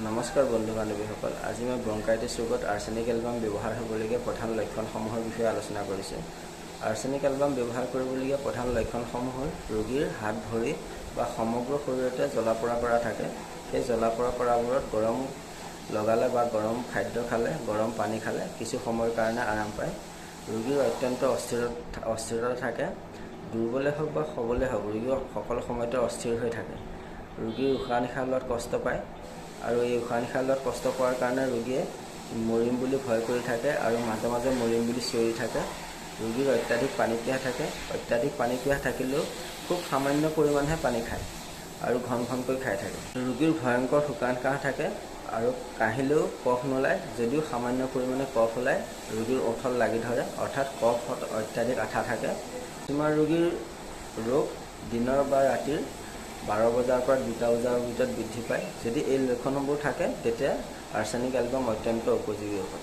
নমস্কাৰ বন্ধু বান্ধৱীসকল, আজি মই ব্ৰংকাইটিছ ৰোগত আৰ্ছেনিক এলবাম ব্যৱহাৰ হ'বলগীয়া প্ৰধান লক্ষণসমূহৰ বিষয়ে আলোচনা কৰিছোঁ। আৰ্ছেনিক এলবাম ব্যৱহাৰ কৰিবলগীয়া প্ৰধান লক্ষণসমূহ হ'ল ৰোগীৰ হাত ভৰি বা সমগ্ৰ শৰীৰতে জ্বলা-পোৰা কৰা থাকে। সেই জ্বলা-পোৰা কৰাবোৰত গৰম লগালে বা গৰম খাদ্য খালে, গৰম পানী খালে কিছু সময়ৰ কাৰণে আৰাম পায়। ৰোগীৰ অত্যন্ত অস্থিৰতা থাকে। দুৰ্বলে হওক বা সবলে হওক, ৰোগী সকলো সময়তে অস্থিৰ হৈ থাকে। ৰোগীৰ উশাহ নিশাহ লোৱাত কষ্ট পায় আৰু এই উশাহ নিশাহ লোৱাত কষ্ট পোৱাৰ কাৰণে ৰোগীয়ে মৰিম বুলি ভয় কৰি থাকে আৰু মাজে মাজে মৰিম বুলি চিঞৰি থাকে। ৰোগীৰ অত্যাধিক পানী পিয়াহ থাকে। অত্যাধিক পানী পিয়াহ থাকিলেও খুব সামান্য পৰিমাণেহে পানী খায় আৰু ঘন ঘনকৈ খাই থাকে। ৰোগীৰ ভয়ংকৰ শুকান কাহ থাকে আৰু কাহিলেও কফ নোলায়। যদিও সামান্য পৰিমাণে কফ ওলায়, ৰোগীৰ ওঠত লাগি ধৰে, অৰ্থাৎ কফত অত্যাধিক আঠা থাকে। কিছুমান ৰোগীৰ ৰোগ দিনৰ বা ৰাতিৰ 12 বজাৰ পৰা 2টা বজাৰ ভিতৰত বৃদ্ধি পায়। যদি এই লক্ষণবোৰ থাকে, তেতিয়া আৰ্ছেনিক এলবাম অত্যন্ত উপযোগী ঔষধ।